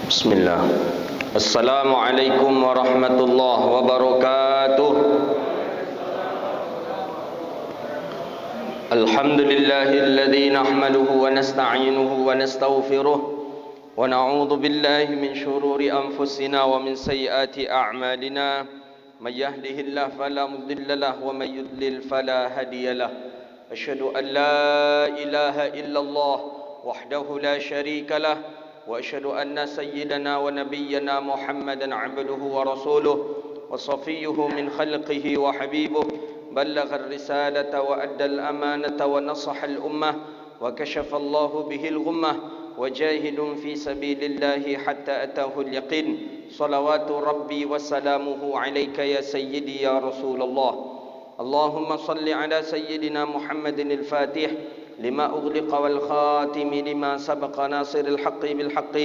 Bismillah. Assalamualaikum warahmatullahi wabarakatuh. Alhamdulillahilladzi nahmaduhu wa nasta'inuhu wa nastaghfiruh wa na'udzu billahi min shururi anfusina wa min sayyiati a'malina. May yahdihillahu fala mudilla lahu wa may yudlil fala hadiyalah. Asyhadu an la ilaha illallah wahdahu la syarika lah wa asyhadu anna sayyidana wa nabiyyana Muhammadan 'abduhu wa rasuluhu wa safiyyuhu min khalqihi wa habibuhu. بلغ الرسالة وأدى الأمانة ونصح الأمة وكشف الله به الغمة وجاهد في سبيل الله حتى أتاه اليقين. صلوات ربي وسلامه عليك يا سيدي يا رسول الله. اللهم صل على سيدنا محمد الفاتح لما أغلق والخاتم لما سبق ناصر الحق بالحق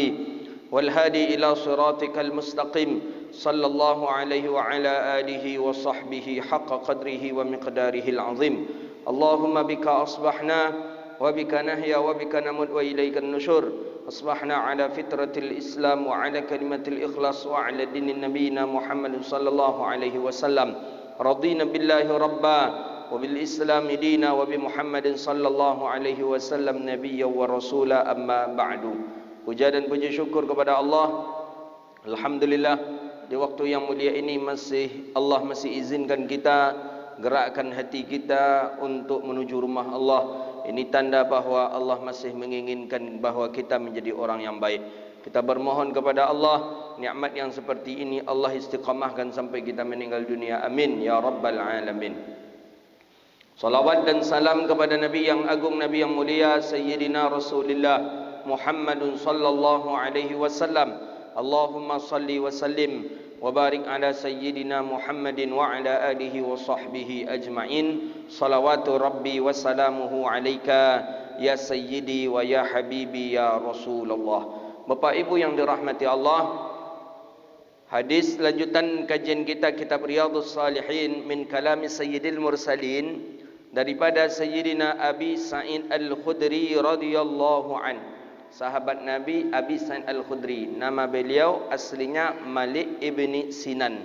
والهادي إلى صراطك المستقيم. صلى الله عليه وعلى آله وصحبه حق قدره ومقداره العظيم. اللهم بك أصبحنا وبك نحيا وبك نموت وإليك النشور. أصبحنا على فطرة الإسلام وعلى كلمة الإخلاص وعلى دين نبينا محمد صلى الله عليه وسلم. رضينا بالله ربا وبالإسلام دينا وبمحمد صلى الله عليه وسلم نبيا ورسولا. أما بعد. Puja dan puji syukur kepada Allah. Alhamdulillah, di waktu yang mulia ini Allah masih izinkan kita gerakkan hati kita untuk menuju rumah Allah. Ini tanda bahawa Allah masih menginginkan bahawa kita menjadi orang yang baik. Kita bermohon kepada Allah, nikmat yang seperti ini Allah istiqamahkan sampai kita meninggal dunia. Amin ya rabbal alamin. Salawat dan salam kepada Nabi yang agung, Nabi yang mulia, Sayyidina Rasulullah Muhammadun sallallahu alaihi wasallam. Allahumma salli wa sallim wa barik ala sayyidina Muhammadin wa ala alihi wa sahbihi ajma'in. Salawatu rabbi wa salamuhu alaika ya sayyidi wa ya habibi ya Rasulullah. Bapak Ibu yang dirahmati Allah, hadis lanjutan kajian kita kitab Riyadhus Salihin min kalami Sayyidil Mursalin daripada Sayyidina Abi Sa'id Al-Khudri radhiyallahu anhu. Sahabat Nabi Abi Sa'id Al-Khudri, nama beliau aslinya Malik ibni Sinan,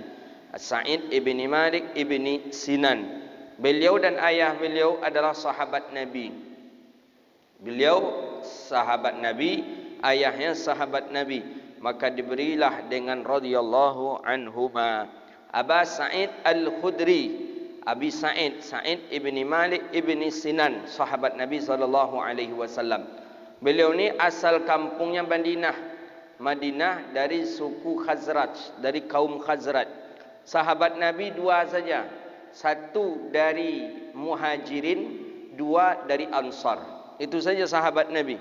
Sa'id ibni Malik ibni Sinan. Beliau dan ayah beliau adalah sahabat Nabi. Beliau sahabat Nabi, ayahnya sahabat Nabi, maka diberilah dengan radhiyallahu anhuma. Aba Sa'id Al-Khudri, Abi Sa'id, Sa'id ibni Malik ibni Sinan, sahabat Nabi sallallahu alaihi wasallam. Beliau ni asal kampungnya Madinah dari suku Khazraj, dari kaum Khazraj. Sahabat Nabi dua saja, satu dari Muhajirin, dua dari Ansar. Itu saja sahabat Nabi.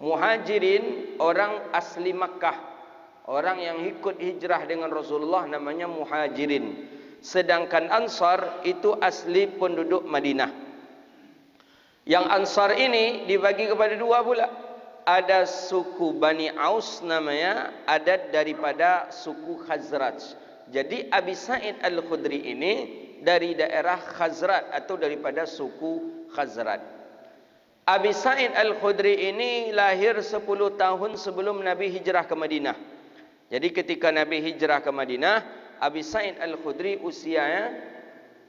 Muhajirin orang asli Makkah, orang yang ikut hijrah dengan Rasulullah, namanya Muhajirin. Sedangkan Ansar itu asli penduduk Madinah. Yang Ansar ini dibagi kepada dua pula. Ada suku Bani Aus namanya, ada daripada suku Khazraj. Jadi Abi Sa'id Al-Khudri ini dari daerah Khazraj atau daripada suku Khazraj. Abi Sa'id Al-Khudri ini lahir 10 tahun sebelum Nabi hijrah ke Madinah. Jadi ketika Nabi hijrah ke Madinah, Abi Sa'id Al-Khudri usianya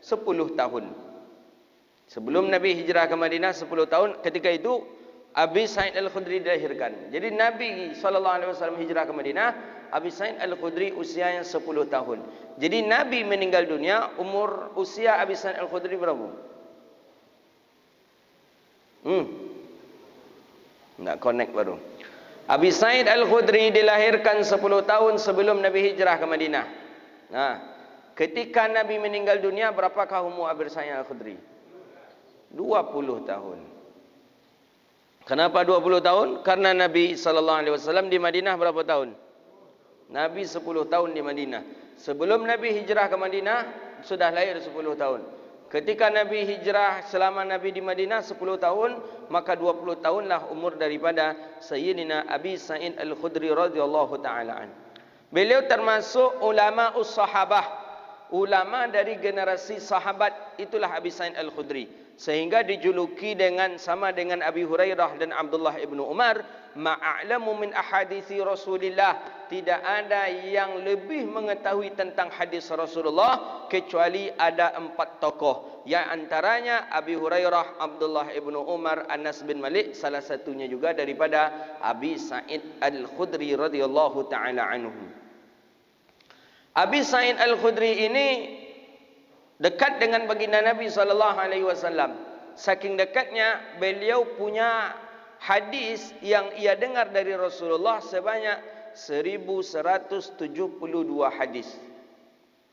10 tahun. Sebelum Nabi hijrah ke Madinah 10 tahun, ketika itu Abi Sa'id Al-Khudri dilahirkan. Jadi Nabi SAW hijrah ke Madinah, Abi Sa'id Al-Khudri usianya 10 tahun. Jadi Nabi meninggal dunia, usia Abi Sa'id Al-Khudri berapa? Nak connect baru. Abi Sa'id Al-Khudri dilahirkan 10 tahun sebelum Nabi hijrah ke Madinah. Nah, ketika Nabi meninggal dunia, berapakah umur Abi Sa'id Al-Khudri? 20 tahun. Kenapa 20 tahun? Karena Nabi SAW di Madinah berapa tahun? Nabi 10 tahun di Madinah. Sebelum Nabi hijrah ke Madinah, sudah lahir 10 tahun. Ketika Nabi hijrah selama Nabi di Madinah 10 tahun, maka 20 tahunlah umur daripada Sayyidina Abi Sa'id Al-Khudri radhiyallahu ta'ala an. Beliau termasuk ulama us-sahabah, ulama dari generasi sahabat, itulah Abi Sa'id Al-Khudri. sehingga dijuluki sama dengan Abi Hurairah dan Abdullah ibnu Umar, ma'a'lamu min ahadithi Rasulillah, tidak ada yang lebih mengetahui tentang hadis Rasulullah kecuali ada 4 tokoh, yang antaranya Abi Hurairah, Abdullah ibnu Umar, Anas bin Malik, salah satunya juga daripada Abi Sa'id Al-Khudri radhiyallahu taala anhu. Abi Sa'id Al-Khudri ini dekat dengan baginda Nabi SAW. Saking dekatnya, beliau punya hadis yang ia dengar dari Rasulullah sebanyak 1172 hadis.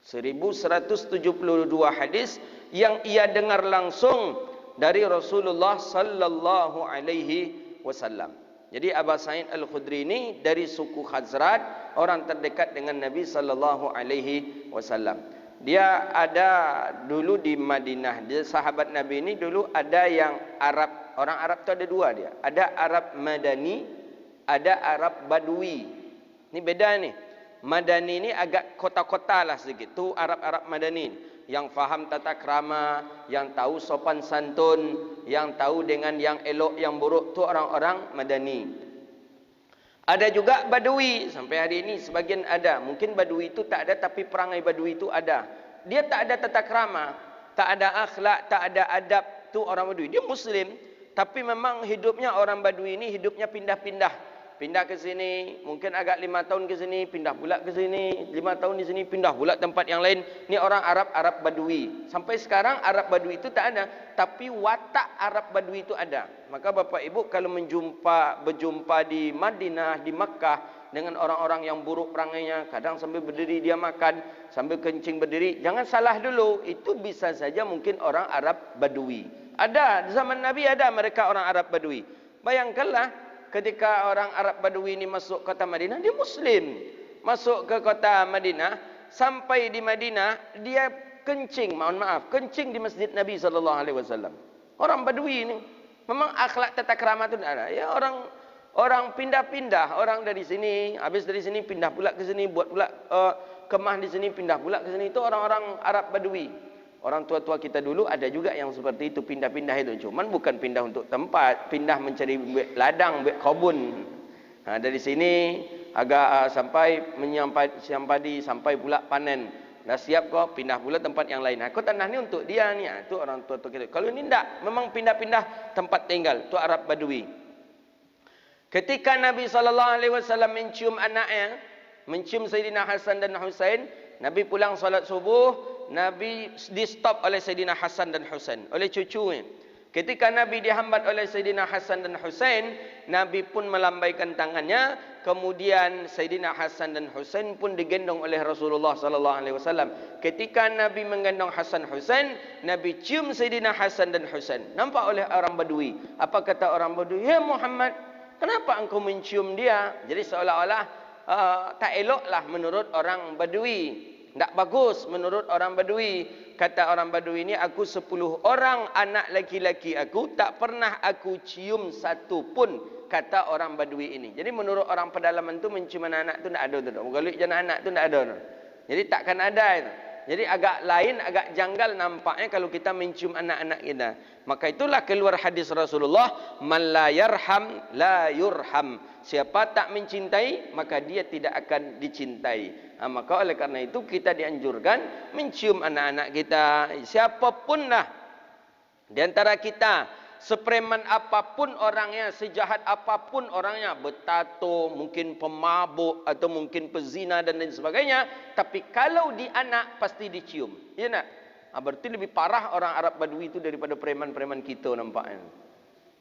1172 hadis yang ia dengar langsung dari Rasulullah sallallahu alaihi wasallam. Jadi Abu Sa'id Al-Khudri ini dari suku Khazraj, orang terdekat dengan Nabi sallallahu alaihi wasallam. Dia ada dulu di Madinah. Dia sahabat Nabi ini dulu ada yang Arab. Orang Arab tu ada 2 dia. Ada Arab Madani, ada Arab Badui. Ini beda ni. Madani ni agak kota-kota lah sedikit. Tu Arab-Arab Madani. Yang faham tata krama, yang tahu sopan santun, yang tahu dengan yang elok, yang buruk. Tu orang-orang Madani. Ada juga Badui, sampai hari ini sebagian ada. Mungkin Badui itu tak ada, tapi perangai Badui itu ada. Dia tak ada tata krama, tak ada akhlak, tak ada adab. Tu orang Badui. Dia Muslim, tapi memang hidupnya orang Badui ini hidupnya pindah-pindah. Pindah ke sini, mungkin agak 5 tahun ke sini, pindah pula ke sini, 5 tahun di sini, pindah pula tempat yang lain. Ini orang Arab Badui. Sampai sekarang Arab Badui itu tak ada, tapi watak Arab Badui itu ada. Maka Bapak Ibu kalau berjumpa di Madinah, di Makkah dengan orang-orang yang buruk perangainya, kadang sambil berdiri dia makan, sambil kencing berdiri, jangan salah dulu, itu bisa saja mungkin orang Arab Badui. Ada, di zaman Nabi ada mereka orang Arab Badui. Bayangkanlah ketika orang Arab Badui ini masuk kota Madinah, dia Muslim. Masuk ke kota Madinah, sampai di Madinah, dia kencing di masjid Nabi SAW. Orang Badui ini, memang akhlak tata krama itu tidak ada. Ya, orang pindah-pindah, orang dari sini, habis dari sini pindah pula ke sini, buat pula kemah di sini, pindah pula ke sini. Itu orang-orang Arab Badui. Orang tua-tua kita dulu ada juga yang seperti itu, pindah-pindah itu. Cuman bukan pindah untuk tempat, pindah mencari ladang, kebun. Nah, dari sini agak sampai menyampadi, sampai pula panen. Dah siap kok, pindah pula tempat yang lain. Aku tanah ni untuk dia ni. Itu orang tua-tua kita. Kalau ini tidak, memang pindah-pindah tempat tinggal. Itu Arab Badui. Ketika Nabi SAW mencium anaknya, mencium Sayyidina Hasan dan Husain, Nabi pulang salat subuh, Nabi di stop oleh Sayyidina Hasan dan Husain, oleh cucunya. Ketika Nabi dihambat oleh Sayyidina Hasan dan Husain, Nabi pun melambaikan tangannya. Kemudian Sayyidina Hasan dan Husain pun digendong oleh Rasulullah SAW. Ketika Nabi menggendong Hasan Husain, Nabi cium Sayyidina Hasan dan Husain. Nampak oleh orang Badui. Apa kata orang Badui? Ya Muhammad, kenapa engkau mencium dia? Jadi seolah-olah tak eloklah menurut orang Badui. Tak bagus menurut orang Badui. Kata orang Badui ini, aku 10 orang anak laki-laki aku, tak pernah aku cium satu pun, kata orang Badui ini. Jadi menurut orang pedalaman tu mencium anak-anak tu tak ada. Kalau jana anak tu tak ada. Jadi takkan ada itu. Jadi agak lain, agak janggal nampaknya kalau kita mencium anak-anak kita. Maka itulah keluar hadis Rasulullah, man la yarham la yurham. Siapa tak mencintai, maka dia tidak akan dicintai. Maka oleh karena itu kita dianjurkan mencium anak-anak kita. Siapapun lah di antara kita, sepreman apapun orangnya, sejahat apapun orangnya, bertato, mungkin pemabuk atau mungkin pezina dan lain sebagainya, tapi kalau di anak pasti dicium. Ya nak? Berarti lebih parah orang Arab Badui itu daripada preman-preman kita nampaknya.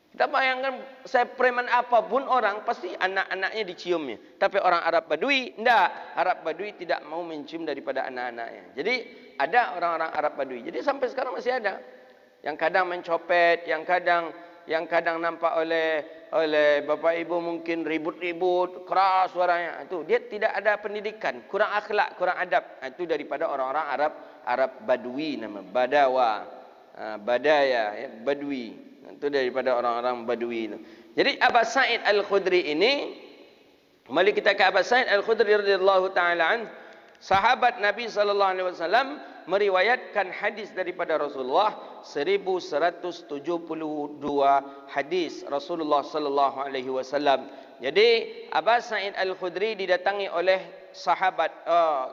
Kita bayangkan, saya preman apapun orang, pasti anak-anaknya diciumnya. Tapi orang Arab Badui, tidak. Arab Badui tidak mau mencium daripada anak-anaknya. Jadi, ada orang-orang Arab Badui. Jadi, sampai sekarang masih ada. Yang kadang mencopet, yang kadang nampak oleh bapak ibu mungkin ribut-ribut, keras suaranya. Itu dia tidak ada pendidikan, kurang akhlak, kurang adab. Itu daripada orang-orang Arab Badui nama, Badawa, Badaya, ya, Badui. Itu daripada orang-orang Badui itu. Jadi Abu Sa'id Al-Khudri ini, mari kita ke Abu Sa'id Al-Khudri radhiyallahu taala an, sahabat Nabi sallallahu alaihi wasallam, meriwayatkan hadis daripada Rasulullah 1172 hadis Rasulullah sallallahu alaihi wasallam. Jadi Abu Sa'id Al-Khudri didatangi oleh sahabat.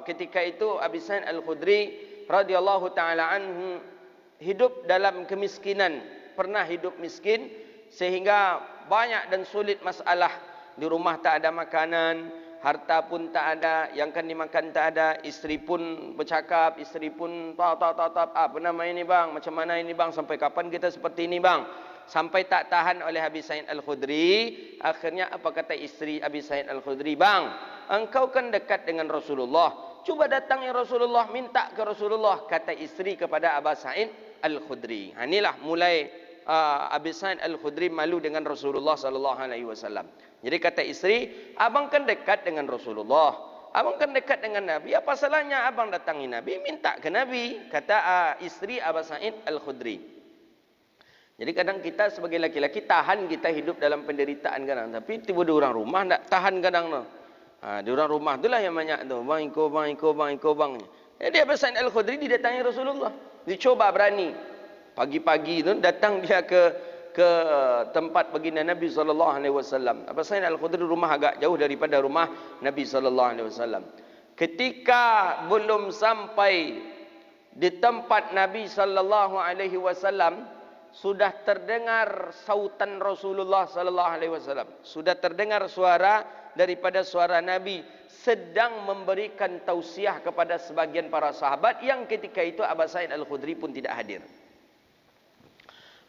Ketika itu Abu Sa'id Al-Khudri radhiyallahu taala anhu hidup dalam kemiskinan, pernah hidup miskin sehingga banyak dan sulit masalah. Di rumah tak ada makanan, harta pun tak ada, yang kan dimakan tak ada, isteri pun bercakap, isteri pun apa nama ini bang, macam mana ini bang, sampai kapan kita seperti ini bang? Sampai tak tahan oleh Abi Sa'id Al-Khudri, akhirnya apa kata isteri Abi Sa'id Al-Khudri, bang, engkau kan dekat dengan Rasulullah, cuba datangi Rasulullah, minta ke Rasulullah, kata isteri kepada Abu Sa'id Al-Khudri. Inilah mulai Abi Sa'id Al-Khudri malu dengan Rasulullah sallallahu alaihi wasallam. Jadi kata isteri, abang kan dekat dengan Rasulullah, abang kan dekat dengan Nabi, apa salahnya abang datangi Nabi, minta ke Nabi, kata isteri Abu Sa'id Al-Khudri. Jadi kadang kita sebagai laki-laki tahan kita hidup dalam penderitaan kadang, tapi tiba di orang rumah tak tahan kadang no. Di orang rumah itulah yang banyak tu, bang iko bang. Jadi Abu Sa'id Al-Khudri didatangi Rasulullah, dicoba berani. Pagi-pagi tu datang dia ke tempat baginda Nabi sallallahu alaihi wasallam. Abu Sa'id Al-Khudri rumah agak jauh daripada rumah Nabi sallallahu alaihi wasallam. Ketika belum sampai di tempat Nabi sallallahu alaihi wasallam, sudah terdengar sautan Rasulullah sallallahu alaihi wasallam. Sudah terdengar suara daripada suara Nabi sedang memberikan tausiah kepada sebagian para sahabat yang ketika itu Abu Sa'id Al-Khudri pun tidak hadir.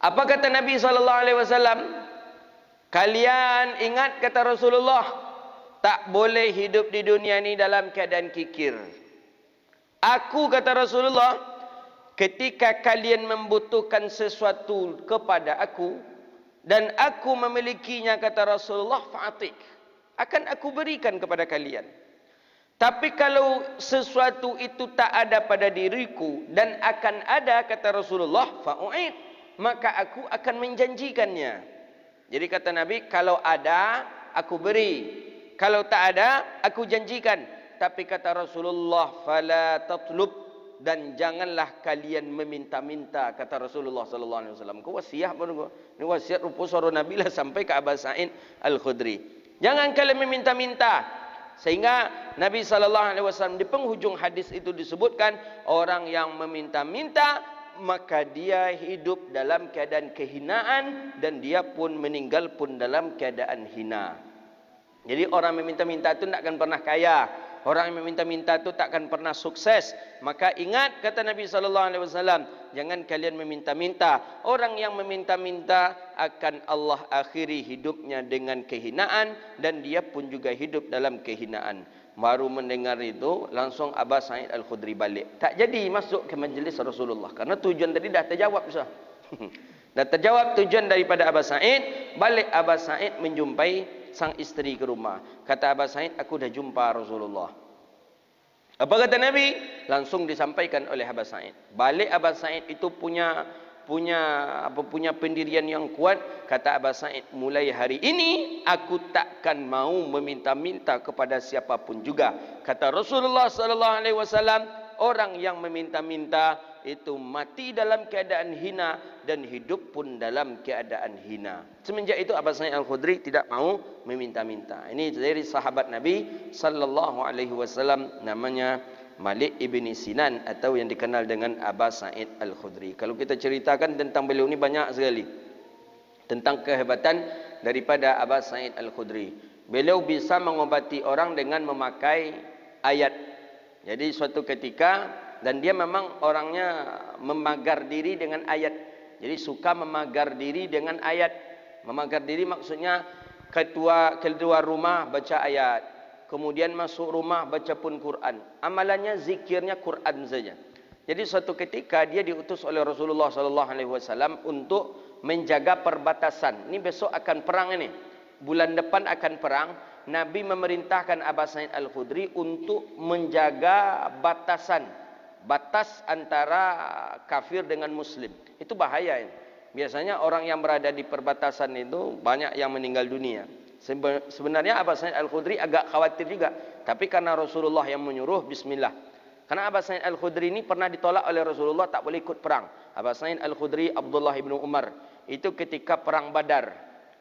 Apa kata Nabi sallallahu alaihi wasallam? Kalian ingat, kata Rasulullah, tak boleh hidup di dunia ini dalam keadaan kikir. Aku, kata Rasulullah, ketika kalian membutuhkan sesuatu kepada aku dan aku memilikinya, kata Rasulullah, fa'atik, akan aku berikan kepada kalian. Tapi kalau sesuatu itu tak ada pada diriku dan akan ada, kata Rasulullah, fa'u'id, maka aku akan menjanjikannya. Jadi kata Nabi, kalau ada aku beri, kalau tak ada aku janjikan. Tapi kata Rasulullah, fala tatlub, dan janganlah kalian meminta-minta, kata Rasulullah sallallahu alaihi wasallam. Kau wasiat pun, ini wasiat rupa suara Nabi lah sampai ke Abu Sa'id Al-Khudri. Jangan kalian meminta-minta. Sehingga Nabi sallallahu alaihi wasallam di penghujung hadis itu disebutkan, orang yang meminta-minta maka dia hidup dalam keadaan kehinaan dan dia pun meninggal pun dalam keadaan hina. Jadi orang meminta-minta itu tak akan pernah kaya. Orang yang meminta-minta itu tak akan pernah sukses. Maka ingat, kata Nabi sallallahu alaihi wasallam, jangan kalian meminta-minta. Orang yang meminta-minta akan Allah akhiri hidupnya dengan kehinaan dan dia pun juga hidup dalam kehinaan. Baru mendengar itu, langsung Abu Sa'id Al-Khudri balik. Tak jadi masuk ke majlis Rasulullah. Karena tujuan tadi dah terjawab. Dah terjawab tujuan daripada Abu Sa'id. Balik Abu Sa'id menjumpai sang isteri ke rumah. Kata Abu Sa'id, aku dah jumpa Rasulullah. Apa kata Nabi? Langsung disampaikan oleh Abu Sa'id. Balik Abu Sa'id itu punya pendirian yang kuat. Kata Abu Sa'id, mulai hari ini aku takkan mau meminta-minta kepada siapapun juga. Kata Rasulullah sallallahu alaihi wasallam, orang yang meminta-minta itu mati dalam keadaan hina dan hidup pun dalam keadaan hina. Semenjak itu Abu Sa'id Al-Khudri tidak mau meminta-minta. Ini dari sahabat Nabi sallallahu alaihi wasallam, namanya Malik ibn Sinan atau yang dikenal dengan Abu Sa'id Al-Khudri. Kalau kita ceritakan tentang beliau ini banyak sekali. Tentang kehebatan daripada Abu Sa'id Al-Khudri. Beliau bisa mengobati orang dengan memakai ayat. Jadi suatu ketika, dan dia memang orangnya memagar diri dengan ayat. Jadi suka memagar diri dengan ayat. Memagar diri maksudnya keluar rumah baca ayat. Kemudian masuk rumah baca pun Quran. Amalannya zikirnya Quran saja. Jadi suatu ketika dia diutus oleh Rasulullah sallallahu alaihi wasallam untuk menjaga perbatasan. Ini besok akan perang ini. Bulan depan akan perang. Nabi memerintahkan Abu Sa'id Al-Khudri untuk menjaga batasan. Batas antara kafir dengan muslim. Itu bahaya ini. Biasanya orang yang berada di perbatasan itu banyak yang meninggal dunia. Sebenarnya Abu Sa'id Al-Khudri agak khawatir juga. Tapi karena Rasulullah yang menyuruh, bismillah. Karena Abu Sa'id Al-Khudri ini pernah ditolak oleh Rasulullah, tak boleh ikut perang. Abu Sa'id Al-Khudri Abdullah ibnu Umar. Itu ketika perang Badar.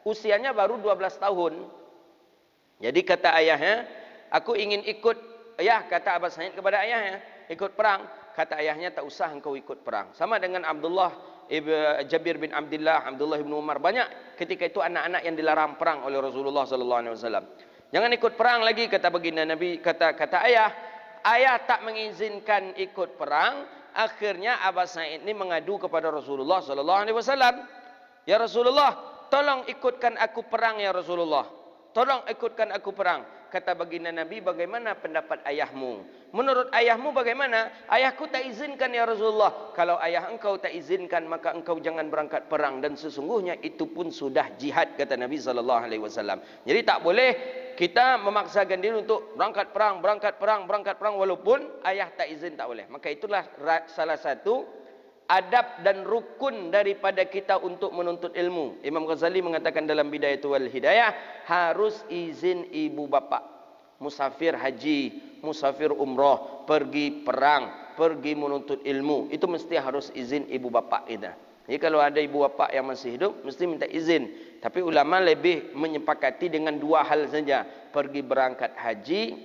Usianya baru 12 tahun. Jadi kata ayahnya, aku ingin ikut. Ayah, kata Abu Sa'id kepada ayahnya, ikut perang. Kata ayahnya, tak usah engkau ikut perang. Sama dengan Jabir bin Abdullah, Abdullah ibnu Umar. Banyak ketika itu anak-anak yang dilarang perang oleh Rasulullah SAW. Jangan ikut perang lagi, kata baginda Nabi. Kata ayah, ayah tak mengizinkan ikut perang. Akhirnya Abu Sa'id ini mengadu kepada Rasulullah SAW. Ya Rasulullah, tolong ikutkan aku perang ya Rasulullah. Tolong ikutkan aku perang. Kata baginda Nabi, bagaimana pendapat ayahmu? Menurut ayahmu bagaimana? Ayahku tak izinkan ya Rasulullah. Kalau ayah engkau tak izinkan, maka engkau jangan berangkat perang. Dan sesungguhnya itu pun sudah jihad, kata Nabi SAW. Jadi tak boleh kita memaksakan diri untuk berangkat perang, walaupun ayah tak izin, tak boleh. Maka itulah salah satu adab dan rukun daripada kita untuk menuntut ilmu. Imam Ghazali mengatakan dalam Bidayatul wal Hidayah, harus izin ibu bapa. Musafir haji, musafir umrah, pergi perang, pergi menuntut ilmu, itu mesti harus izin ibu bapa kita. Jadi kalau ada ibu bapa yang masih hidup, mesti minta izin. Tapi ulama lebih menyepakati dengan dua hal saja, pergi berangkat haji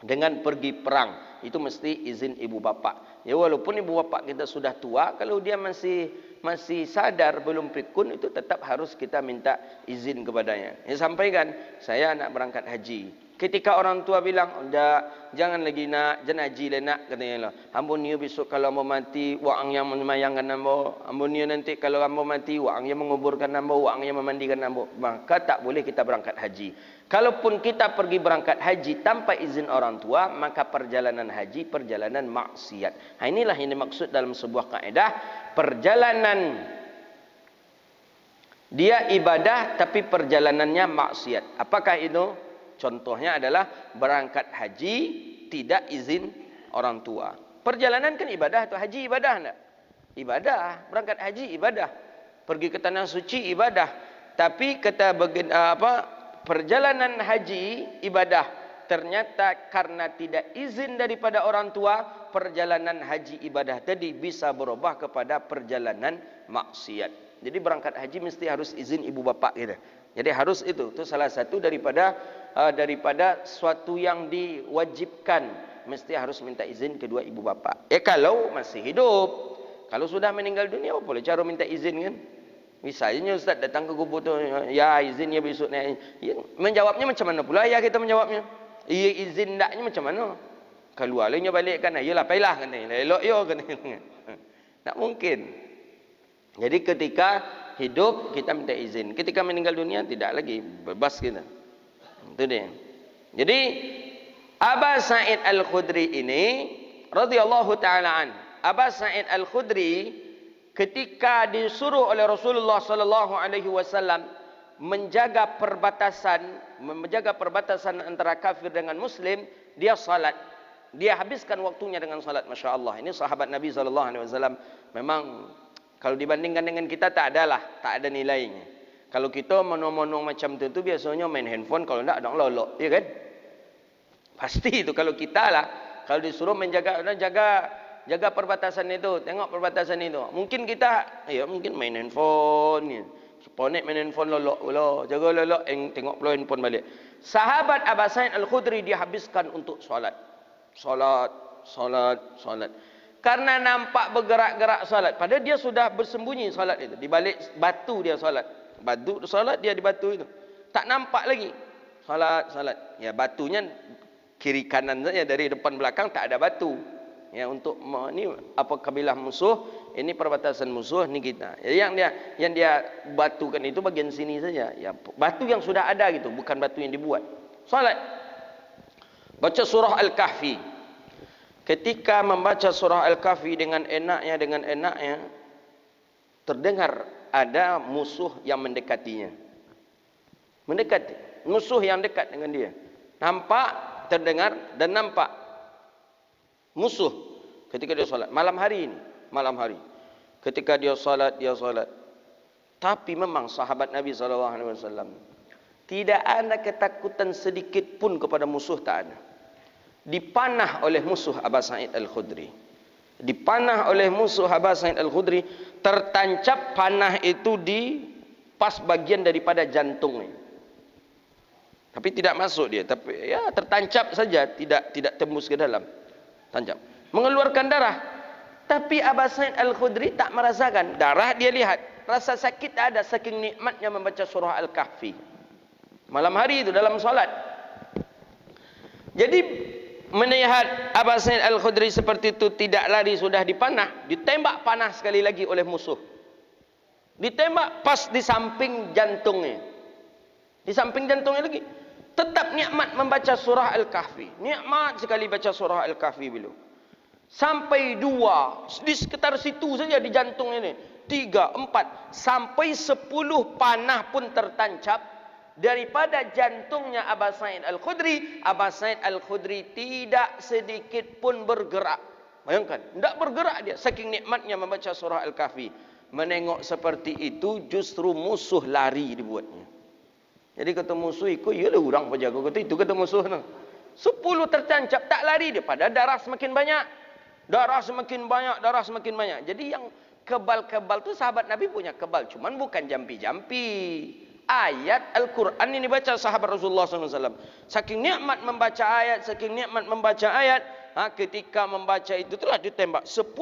dengan pergi perang. Itu mesti izin ibu bapa. Ya, walaupun ibu bapa kita sudah tua, kalau dia masih sadar belum pikun, itu tetap harus kita minta izin kepadanya. Ya, sampaikan, saya nak berangkat haji. Ketika orang tua bilang, jangan lagi nak, jangan haji lah nak, katanya lah. Ambon ni besok kalau mau mati, wang yang memayangkan nambo. Ambon ni nanti kalau ambo mati, wang yang menguburkan nambo, wang yang memandikan nambo. Maka tak boleh kita berangkat haji. Kalaupun kita pergi berangkat haji tanpa izin orang tua, maka perjalanan haji perjalanan maksiat. Nah, inilah yang dimaksud dalam sebuah kaedah, perjalanan dia ibadah tapi perjalanannya maksiat. Apakah itu? Contohnya adalah berangkat haji tidak izin orang tua. Perjalanan kan ibadah atau haji ibadah enggak? Ibadah, berangkat haji ibadah. Pergi ke tanah suci ibadah. Tapi kata perjalanan haji ibadah. Ternyata karena tidak izin daripada orang tua, perjalanan haji ibadah tadi bisa berubah kepada perjalanan maksiat. Jadi berangkat haji mesti harus izin ibu bapa kita. Jadi harus itu salah satu daripada suatu yang diwajibkan, mesti harus minta izin kedua ibu bapa. Kalau masih hidup, kalau sudah meninggal dunia apa boleh cara minta izin kan? Misalnya ustaz datang ke kubur tu, ya izin ya besok ni. Ya, menjawabnya macam mana pula ya kita menjawabnya? Iya izin ndaknya macam mana? Keluar lainnya balik kan, yalah pailah kan, elok yo kan. Tak mungkin. Jadi ketika hidup kita minta izin, ketika meninggal dunia tidak lagi, bebas kita. Itu dia. Jadi Abu Sa'id Al-Khudri ini radhiyallahu taala an. Abu Sa'id Al-Khudri ketika disuruh oleh Rasulullah sallallahu alaihi wasallam menjaga perbatasan antara kafir dengan muslim, dia salat. Dia habiskan waktunya dengan salat, masya-Allah. Ini sahabat Nabi sallallahu alaihi wasallam. Memang kalau dibandingkan dengan kita tak ada nilainya. Kalau kita monong-monong macam tu biasanya main handphone, kalau tak ada lolok, ya kan? Pasti itu kalau kita lah, kalau disuruh jaga perbatasan itu, tengok perbatasan itu. Mungkin kita mungkin main handphone ya. Seponek main handphone lolok, jaga lolok, tengok pula handphone balik. Sahabat Abu Sa'id Al-Khudri dihabiskan untuk solat. Karena nampak bergerak-gerak salat. Padahal dia sudah bersembunyi salat itu. Di balik batu dia salat. Batu salat dia di batu itu. Tak nampak lagi. Salat. Ya, batunya kiri kanan saja, dari depan belakang tak ada batu. Ya, untuk ni apa kabilah musuh, ini perbatasan musuh ni kita. Ya, yang dia batukan itu bagian sini saja. Ya, batu yang sudah ada gitu, bukan batu yang dibuat. Salat. Baca surah Al-Kahfi. Ketika membaca surah Al-Kahfi dengan enaknya, terdengar ada musuh yang mendekatinya. Mendekati. Musuh yang dekat dengan dia. Nampak, terdengar dan nampak. Musuh ketika dia salat. Malam hari. Ketika dia salat. Tapi memang sahabat Nabi SAW tidak ada ketakutan sedikit pun kepada musuh, tak ada. dipanah oleh musuh Aba Sa'id Al-Khudri. Dipanah oleh musuh Aba Sa'id Al-Khudri, tertancap panah itu di pas bagian daripada jantungnya. Tapi tidak masuk dia, tapi ya tertancap saja, tidak tembus ke dalam. Tancap. Mengeluarkan darah. Tapi Aba Sa'id Al-Khudri tak merasakan darah, dia lihat. Rasa sakit ada saking nikmatnya membaca surah Al-Kahfi. Malam hari itu dalam solat. Jadi melihat Aba Sa'id Al-Khudri seperti itu, tidak lari, sudah dipanah, ditembak panah sekali lagi oleh musuh. Ditembak pas di samping jantungnya. Di samping jantungnya lagi. Tetap nikmat membaca surah Al-Kahfi. Nikmat sekali baca surah Al-Kahfi beliau. Sampai 2, di sekitar situ saja di jantung ini. 3, 4, sampai 10 panah pun tertancap daripada jantungnya Aba Sa'id Al-Khudri. Aba Sa'id Al-Khudri tidak sedikit pun bergerak. Bayangkan, tidak bergerak dia, saking nikmatnya membaca surah Al-Kahfi. Menengok seperti itu, justru musuh lari dibuatnya. Jadi kata musuh ikut, yalah orang penjaga kata itu, kata musuh. 10 tertancap, tak lari dia. Pada darah semakin banyak. Darah semakin banyak, darah semakin banyak. Jadi yang kebal-kebal tu sahabat Nabi punya kebal. Cuman bukan jampi-jampi. Ayat Al-Quran ini baca sahabat Rasulullah SAW. Saking nikmat membaca ayat, saking nikmat membaca ayat. Ketika membaca itu telah ditembak. 10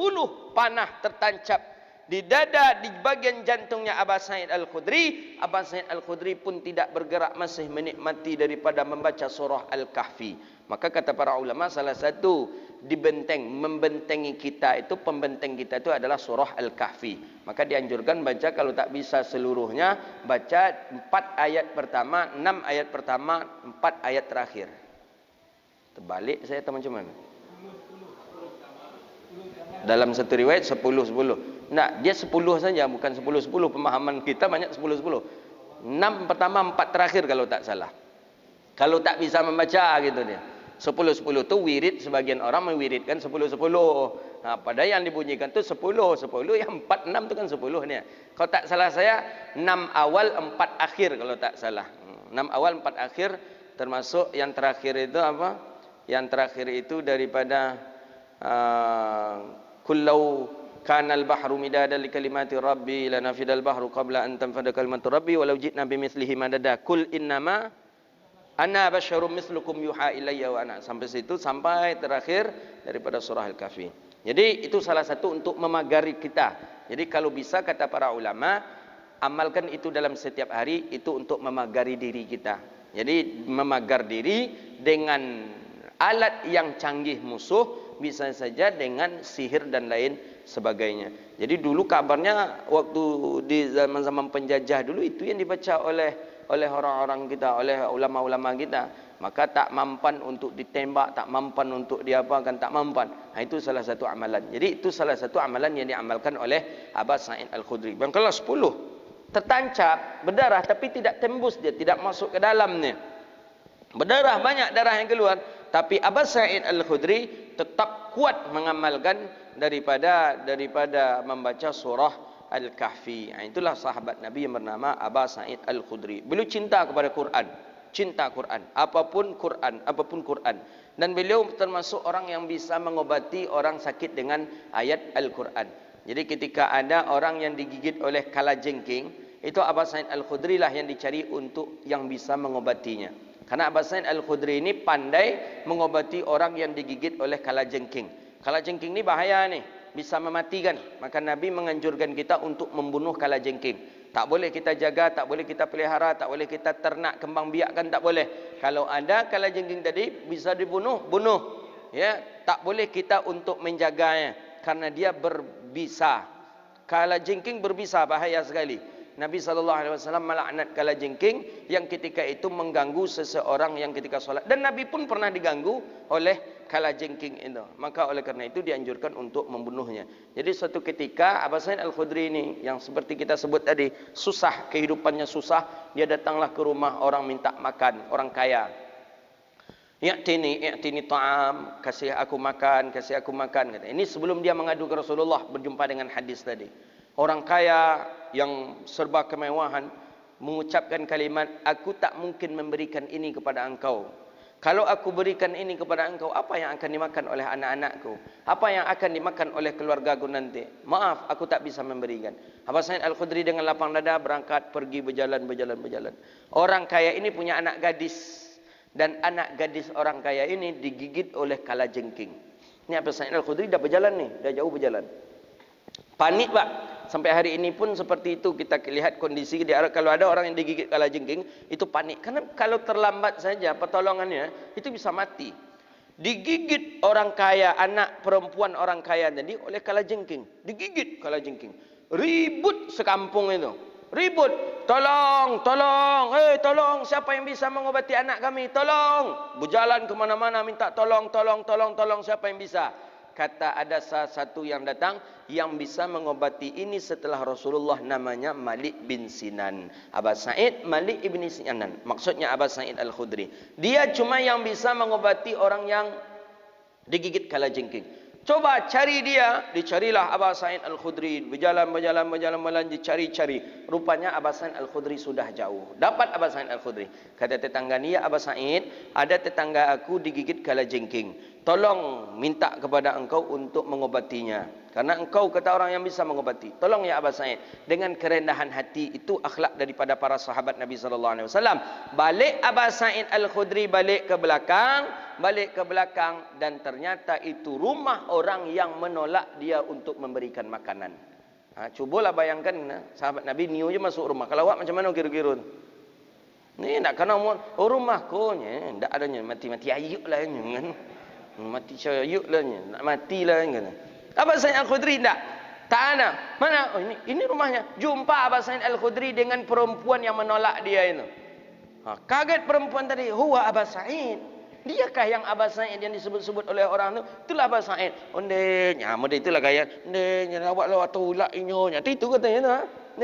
panah tertancap di dada, di bagian jantungnya Aba Sa'id Al-Khudri. Aba Sa'id Al-Khudri pun tidak bergerak, masih menikmati daripada membaca surah Al-Kahfi. Maka kata para ulama, salah satu membentengi kita itu, pembenteng kita itu adalah surah Al-Kahfi. Maka dianjurkan baca, kalau tak bisa seluruhnya, baca 4 ayat pertama, 6 ayat pertama, 4 ayat terakhir. Terbalik saya teman-teman. Dalam satu riwayat 10-10. Nah, dia 10 saja, bukan 10-10. Pemahaman kita banyak 10-10. 6 pertama, 4 terakhir kalau tak salah. Kalau tak bisa membaca gitu dia. 10-10 itu wirid, sebagian orang mewiridkan 10-10. Pada yang dibunyikan tu 10-10, yang 4-6 tu kan 10 ni. Kalau tak salah saya 6 awal 4 akhir kalau tak salah. 6 awal 4 akhir, termasuk yang terakhir itu apa? Yang terakhir itu daripada kullau kana al-bahru midadan li kalimati rabbi lanafida al-bahru qabla an tanfada kalimatu rabbi walau ji'na bimithlihi madada kul innama ana basyarum mislukum yuha ilayya wa ana, sampai situ, sampai terakhir daripada surah Al-Kahfi. Jadi itu salah satu untuk memagari kita. Jadi kalau bisa, kata para ulama, amalkan itu dalam setiap hari, itu untuk memagari diri kita. Jadi memagar diri dengan alat yang canggih musuh, bisa saja dengan sihir dan lain sebagainya. Jadi dulu kabarnya waktu di zaman-zaman penjajah dulu, itu yang dibaca oleh orang-orang kita, oleh ulama-ulama kita. Maka tak mampan untuk ditembak, tak mampan untuk diapakan, tak mampan. Itu salah satu amalan. Jadi itu salah satu amalan yang diamalkan oleh Aba Sa'id Al-Khudri. Yang kelas 10 tertancap, berdarah tapi tidak tembus, dia tidak masuk ke dalamnya. Berdarah, banyak darah yang keluar, tapi Aba Sa'id Al-Khudri tetap kuat mengamalkan daripada membaca surah Al-Kahfi. Itulah sahabat Nabi yang bernama Aba Sa'id Al-Khudri. Beliau cinta kepada Quran, cinta Quran, apapun Quran. Dan beliau termasuk orang yang bisa mengobati orang sakit dengan ayat Al-Quran. Jadi ketika ada orang yang digigit oleh kalajengking, itu Aba Sa'id Al-Khudri lah yang dicari untuk yang bisa mengobatinya. Karena Aba Sa'id Al-Khudri ini pandai mengobati orang yang digigit oleh kalajengking. Kalajengking ni bahaya ni, bisa mematikan. Maka Nabi menganjurkan kita untuk membunuh kalajengking. Tak boleh kita jaga, tak boleh kita pelihara, tak boleh kita ternak, kembang biakkan, tak boleh. Kalau ada kalajengking tadi bisa dibunuh, bunuh. Ya, tak boleh kita untuk menjaganya karena dia berbisa. Kalajengking berbisa, bahaya sekali. Nabi SAW melaknat kalajengking yang ketika itu mengganggu seseorang yang ketika solat. Dan Nabi pun pernah diganggu oleh kalajengking itu. Maka oleh karena itu dianjurkan untuk membunuhnya. Jadi suatu ketika Aba Sa'id Al-Khudri ini yang seperti kita sebut tadi, susah, kehidupannya susah, dia datanglah ke rumah orang minta makan, orang kaya. I'tini ta'am, kasih aku makan, kasih aku makan. Ini sebelum dia mengadu ke Rasulullah, berjumpa dengan hadis tadi. Orang kaya yang serba kemewahan mengucapkan kalimat, aku tak mungkin memberikan ini kepada engkau. Kalau aku berikan ini kepada engkau, apa yang akan dimakan oleh anak-anakku? Apa yang akan dimakan oleh keluargaku nanti? Maaf, aku tak bisa memberikan. Aba Sa'id Al-Khudri dengan lapang dada berangkat pergi berjalan. Orang kaya ini punya anak gadis. Dan anak gadis orang kaya ini digigit oleh kalajengking. Ini Aba Sa'id Al-Khudri dah berjalan nih, dah jauh berjalan. Panik Pak. Sampai hari ini pun seperti itu kita lihat kondisi dia. Kalau ada orang yang digigit kalajengking, itu panik. Karena kalau terlambat saja pertolongannya, itu bisa mati. Digigit orang kaya, anak perempuan orang kaya tadi oleh kalajengking. Digigit kalajengking. Ribut sekampung itu. Ribut. Tolong. Tolong. Siapa yang bisa mengobati anak kami? Tolong. Berjalan kemana-mana minta tolong. Siapa yang bisa? Kata ada salah satu yang datang yang bisa mengobati ini setelah Rasulullah, namanya Malik bin Sinan. Aba Sa'id Malik bin Sinan. Maksudnya Aba Sa'id Al-Khudri. Dia cuma yang bisa mengobati orang yang digigit kalajengking. Coba cari dia, dicarilah Aba Sa'id Al-Khudri, berjalan, dicari. Rupanya Aba Sa'id Al-Khudri sudah jauh. Dapat Aba Sa'id Al-Khudri. Kata tetangga ni, ya Aba Sa'id, ada tetangga aku digigit kalajengking. Tolong minta kepada engkau untuk mengobatinya. Karena engkau kata orang yang bisa mengobati. Tolong ya Aba Sa'id. Dengan kerendahan hati, itu akhlak daripada para sahabat Nabi SAW. Balik Aba Sa'id Al-Khudri balik ke belakang dan ternyata itu rumah orang yang menolak dia untuk memberikan makanan. Cubalah bayangkan, sahabat Nabi niu je masuk rumah. Kalau awak macam mana kira-kira? Ni nak kena rumahku nya, ndak adanya mati-mati ayuk lah kan. Mati syayuk lah nya, nak matilah kan. Aba Sa'id Al-Khudri tak ada. Mana? Oh, ini rumahnya. Jumpa Aba Sa'id Al-Khudri dengan perempuan yang menolak dia itu. Kaget perempuan tadi, huwa Aba Sa'id. Diakah yang Aba Sa'id yang disebut-sebut oleh orang itu? Itulah Aba Sa'id. Onde nya model itulah gaya. Onde nya awak lawat tolak inyonya. Itu katanya tu.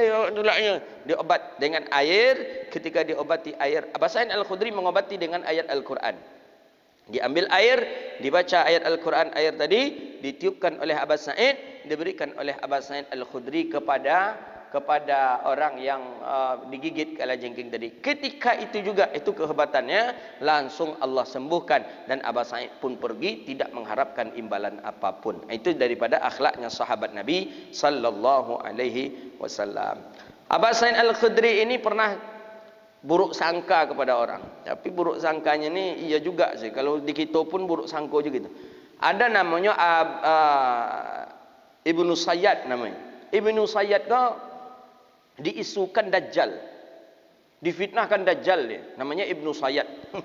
Dia tolaknya. Dia obat dengan air. Ketika diobati air, Aba Sa'id Al-Khudri mengobati dengan ayat Al-Quran. Diambil air, dibaca ayat Al-Quran, air tadi ditiupkan oleh Aba Sa'id, diberikan oleh Aba Sa'id Al-Khudri kepada orang yang digigit kalajengking tadi. Ketika itu juga, itu kehebatannya, langsung Allah sembuhkan dan Aba Sa'id pun pergi tidak mengharapkan imbalan apapun. Itu daripada akhlaknya sahabat Nabi sallallahu alaihi wasallam. Aba Sa'id Al-Khudri ini pernah buruk sangka kepada orang. Tapi buruk sangkanya ni iya juga sih. Kalau di kita pun buruk sangka juga gitu. Ada namanya Ibnu Sayyad namanya. Ibnu Sayyad kau diisukan Dajjal. Difitnahkan Dajjal dia. Namanya Ibnu Sayyad.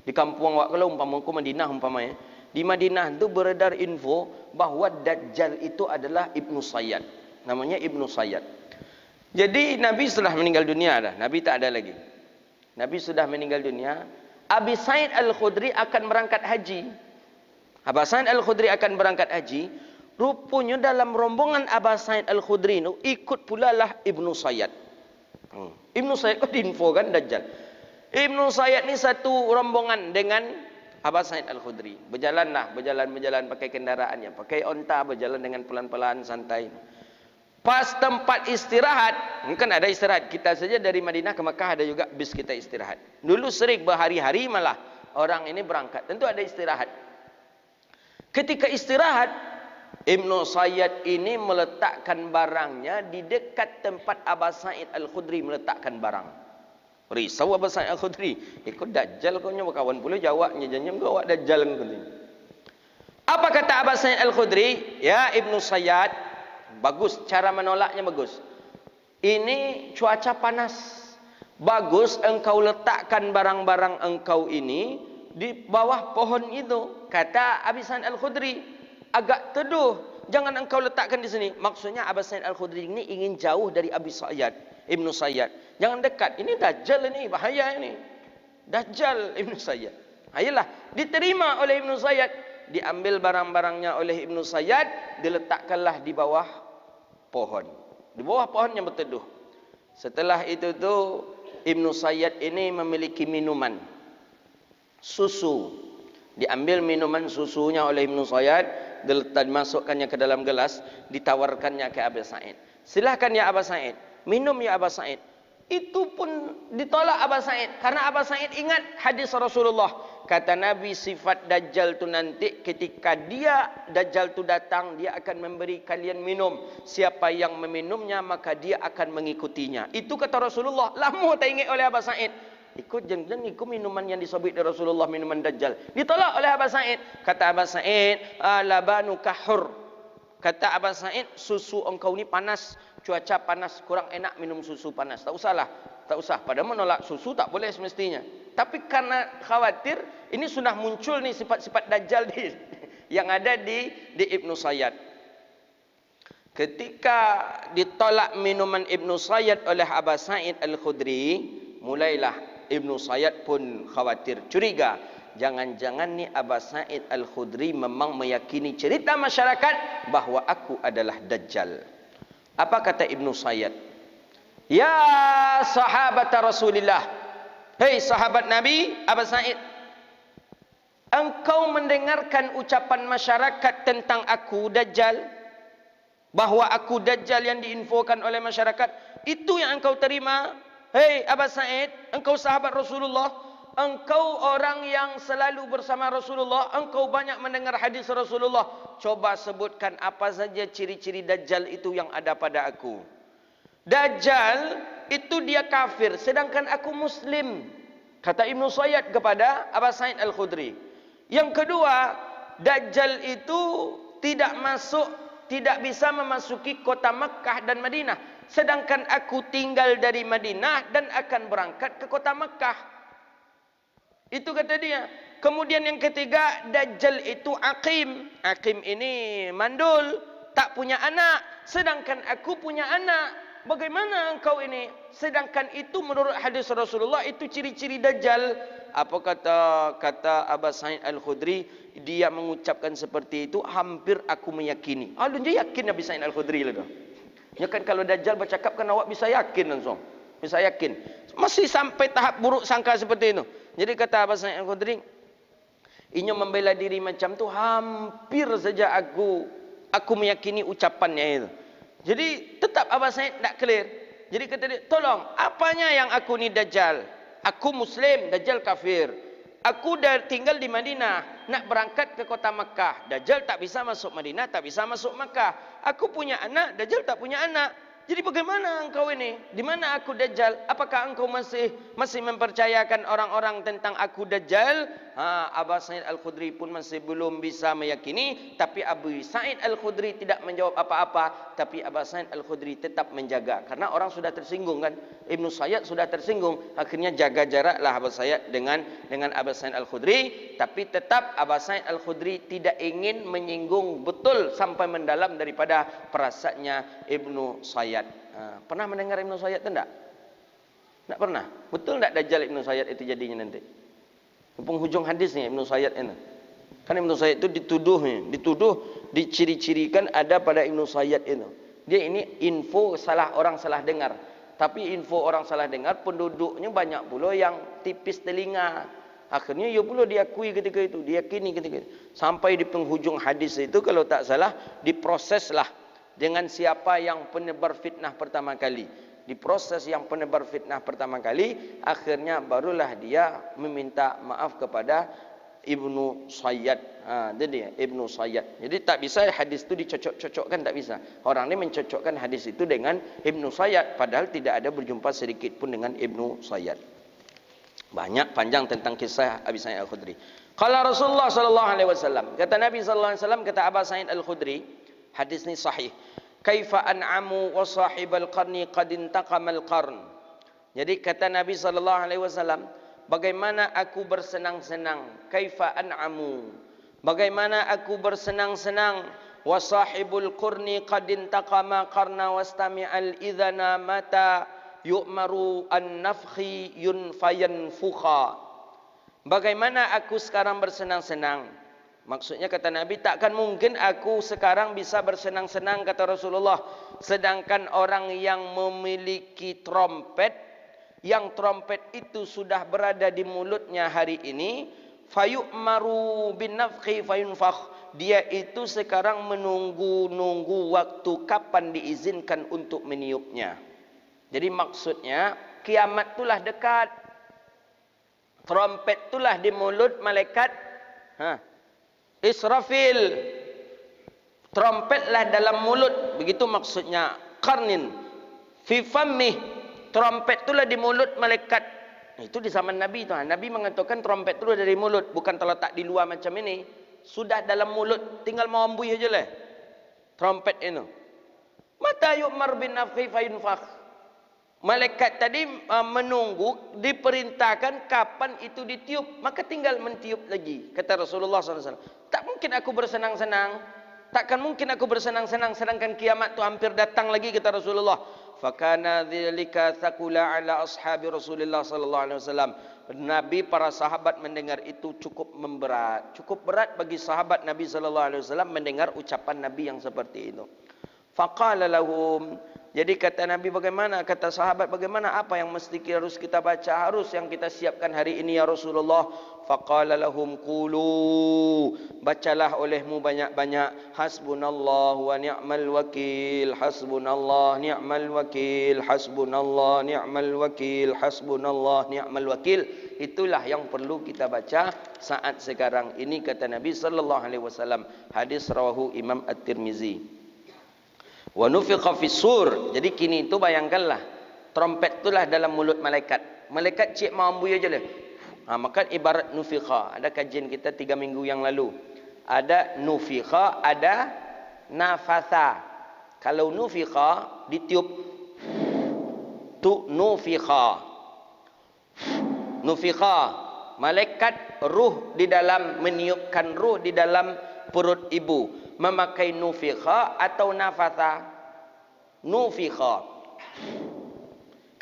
Di kampung awak kalau umpamaku Madinah umpamanya. Di Madinah tu beredar info bahawa Dajjal itu adalah Ibnu Sayyad. Namanya Ibnu Sayyad. Jadi Nabi setelah meninggal dunia dah. Nabi tak ada lagi. Nabi sudah meninggal dunia. Abi Sa'id Al-Khudri akan berangkat haji. Aba Sa'id Al-Khudri akan berangkat haji. Rupanya dalam rombongan Aba Sa'id Al-Khudri itu ikut pula lah Ibnu Sayyad. Ibnu Sayyad kau diinfokan Dajjal. Ibnu Sayyad ni satu rombongan dengan Aba Sa'id Al-Khudri. Berjalan pakai kendaraannya, pakai onta, berjalan dengan pelan-pelan santai. Pas tempat istirahat, mungkin ada istirahat. Kita saja dari Madinah ke Makkah ada juga bis kita istirahat. Dulu sering berhari-hari malah orang ini berangkat. Tentu ada istirahat. Ketika istirahat, Ibnu Sayyad ini meletakkan barangnya di dekat tempat Aba Sa'id Al-Khudri meletakkan barang. Risau Aba Sa'id Al-Khudri. Ikut Dajjal kau nya berkawan pula jawabnya jangan kau awak Dajjal kau ni. Apa kata Aba Sa'id Al-Khudri? Ya Ibnu Sayyad, bagus, cara menolaknya bagus. Ini cuaca panas. Bagus engkau letakkan barang-barang engkau ini di bawah pohon itu. Kata Abi Sa'id Al-Khudri, agak teduh. Jangan engkau letakkan di sini. Maksudnya Abi Sa'id Al-Khudri ini ingin jauh dari Abi Sayyad, Ibnu Sayyad. Jangan dekat. Ini Dajjal ini, bahaya ini. Dajjal Ibnu Sayyad. Ayolah, diterima oleh Ibnu Sayyad. Diambil barang-barangnya oleh Ibnu Sayyad, diletakkanlah di bawah pohon. Di bawah pohon yang berteduh. Setelah itu tu Ibnu Sayyad ini memiliki minuman susu. Diambil minuman susunya oleh Ibnu Sayyad, dimasukkannya ke dalam gelas, ditawarkannya ke Aba Sa'id. Silakan ya Aba Sa'id, minum ya Aba Sa'id. Itu pun ditolak Aba Sa'id karena Aba Sa'id ingat hadis Rasulullah, kata Nabi, sifat Dajjal tu nanti ketika Dajjal tu datang, dia akan memberi kalian minum. Siapa yang meminumnya maka dia akan mengikutinya. Itu kata Rasulullah. Lama tak ingat oleh Abah Sa'id. Ikut jeng-jeng ikut minuman yang disobek dari Rasulullah, minuman Dajjal. Ditolak oleh Abah Sa'id. Kata Abah Sa'id, labanu kahur. Kata Abah Sa'id, susu engkau ni panas, cuaca panas, kurang enak minum susu panas. Tak usahlah, tak usah. Padahal menolak susu tak boleh semestinya. Tapi karena khawatir, ini sudah muncul nih sifat-sifat Dajjal yang ada di Ibnu Sayyad. Ketika ditolak minuman Ibnu Sayyad oleh Abah Sa'id Al-Khudri, mulailah Ibnu Sayyad pun khawatir, curiga. Jangan-jangan ni Abah Sa'id Al-Khudri memang meyakini cerita masyarakat bahawa aku adalah Dajjal. Apa kata Ibnu Sayyad? Ya sahabat Rasulullah, hei sahabat Nabi, Abah Sa'id, engkau mendengarkan ucapan masyarakat tentang aku Dajjal, bahawa aku Dajjal yang diinfokan oleh masyarakat, itu yang engkau terima? Hei Abah Sa'id, engkau sahabat Rasulullah, engkau orang yang selalu bersama Rasulullah, engkau banyak mendengar hadis Rasulullah. Coba sebutkan apa saja ciri-ciri Dajjal itu yang ada pada aku. Dajjal itu dia kafir, sedangkan aku Muslim. Kata Ibnu Sayyad kepada Abah Sa'id Al-Khudri. Yang kedua, Dajjal itu tidak bisa memasuki kota Makkah dan Madinah. Sedangkan aku tinggal dari Madinah dan akan berangkat ke kota Makkah. Itu kata dia. Kemudian yang ketiga, Dajjal itu aqim. Aqim ini mandul, tak punya anak. Sedangkan aku punya anak. Bagaimana engkau ini? Sedangkan itu menurut hadis Rasulullah, itu ciri-ciri Dajjal. Apa kata Abah Sa'id Al-Khudri? Dia mengucapkan seperti itu, hampir aku meyakini. Dia yakin Abah Sa'id Al-Khudri lah. Ya kan kalau Dajjal bercakap kan awak bisa yakin langsung. Bisa yakin. Masih sampai tahap buruk sangka seperti itu. Jadi kata Abah Sa'id Al-Khudri, inyo membela diri macam tu hampir saja aku meyakini ucapannya itu. Jadi tetap Abah Sa'id tak clear. Jadi kata dia, tolong, apanya yang aku ni Dajjal? Aku Muslim, Dajjal kafir. Aku dah tinggal di Madinah, nak berangkat ke kota Makkah. Dajjal tak bisa masuk Madinah, tak bisa masuk Makkah. Aku punya anak, Dajjal tak punya anak. Jadi bagaimana engkau ini? Di mana aku Dajjal? Apakah engkau masih mempercayakan orang-orang tentang aku Dajjal? Abah Sa'id Al-Khudri pun masih belum bisa meyakini. Tapi Abu Sa'id Al-Khudri tidak menjawab apa-apa. Tapi Abah Sa'id Al-Khudri tetap menjaga. Karena orang sudah tersinggung kan. Ibnu Sayyad sudah tersinggung. Akhirnya jaga jaraklah Abah Sa'id dengan Abah Sa'id Al-Khudri. Tapi tetap Abah Sa'id Al-Khudri tidak ingin menyinggung betul sampai mendalam daripada perasaannya Ibnu Sayyad. Pernah mendengar Ibnu Sayyad itu enggak? Tak pernah. Betul tak Dajjal Ibnu Sayyad itu jadinya nanti? Penghujung hadis ni Ibnu Sayyad ini. Kan Ibnu Sayyad itu dituduh, diciri-cirikan ada pada Ibnu Sayyad itu. Dia ini info orang salah dengar. Tapi info orang salah dengar, penduduknya banyak pula yang tipis telinga. Akhirnya ia pula diakui ketika itu, diyakini ketika itu. Sampai di penghujung hadis itu kalau tak salah diproseslah dengan siapa yang penebar fitnah pertama kali. Diproses yang penebar fitnah pertama kali, akhirnya barulah dia meminta maaf kepada Ibnu Sayyad. Jadi Ibnu Sayyad. Jadi tak bisa hadis itu dicocok-cocokkan, tak bisa. Orang ini mencocokkan hadis itu dengan Ibnu Sayyad, padahal tidak ada berjumpa sedikit pun dengan Ibnu Sayyad. Banyak panjang tentang kisah Abi Sa'id Al-Khudri. Qala Rasulullah sallallahu alaihi wasallam, kata Nabi sallallahu alaihi wasallam, kata Abu Sa'id Al-Khudri, hadis ni sahih. Kaifa an'amu wa sahibal qarni qad intaqamal qarn. Jadi kata Nabi sallallahu alaihi wasallam, bagaimana aku bersenang-senang, kaifa an'amu, bagaimana aku bersenang-senang, wa sahibul qurni qad intaqama qarna wastami'al idhana mata yu'maru an-nafkhi yunfayanfukha. Bagaimana aku sekarang bersenang-senang? Maksudnya kata Nabi, takkan mungkin aku sekarang bisa bersenang-senang, kata Rasulullah, sedangkan orang yang memiliki trompet, yang trompet itu sudah berada di mulutnya hari ini, fayu'maru bin nafkhi fayunfakh, dia itu sekarang menunggu waktu kapan diizinkan untuk meniupnya. Jadi maksudnya kiamat itulah dekat. Trompet itulah di mulut malaikat Israfil. Trompetlah dalam mulut, begitu maksudnya. Qarnin fi fammih, trompet itulah di mulut malaikat. Itu di zaman Nabi tu. Nabi mengatakan trompet itu dari mulut, bukan terletak di luar macam ini. Sudah dalam mulut, tinggal mau ambui aja lah. Trompet itu. Mata yu'mar bin nafhi fayunfakh. Malaikat tadi menunggu, diperintahkan kapan itu ditiup, maka tinggal mentiup lagi. Kata Rasulullah SAW. Tak mungkin aku bersenang-senang, takkan mungkin aku bersenang-senang sedangkan kiamat itu hampir datang lagi, kata Rasulullah. Fakana dzalika thaqula ala ashabi Rasulullah sallallahu alaihi wasallam. Nabi, para sahabat mendengar itu cukup memberat, cukup berat bagi sahabat Nabi sallallahu alaihi wasallam mendengar ucapan Nabi yang seperti itu. Faqala lahum, jadi kata Nabi, bagaimana? Kata sahabat, bagaimana? Apa yang mesti harus kita baca? Harus yang kita siapkan hari ini ya Rasulullah. Faqala lahum qulu, bacalah olehmu banyak-banyak. Hasbunallah wa ni'mal wakil. Hasbunallah ni'mal wakil. Hasbunallah ni'mal wakil. Hasbunallah ni'mal wakil. Itulah yang perlu kita baca saat sekarang ini, kata Nabi sallallahu alaihi wasallam. Hadis rawahu Imam At-Tirmizi. Wa nufiqa fis sur. Jadi kini itu bayangkanlah, trompet itulah dalam mulut malaikat. Malaikat cik mau ambui aja lah. Maka ibarat nufiqa. Ada kajian kita 3 minggu yang lalu. Ada nufiqa, ada nafatha. Kalau nufiqa ditiup, tu nufiqa. Nufiqa, malaikat ruh di dalam, meniupkan ruh di dalam perut ibu. Memakai nufiqa atau nafatha? Nufiqa.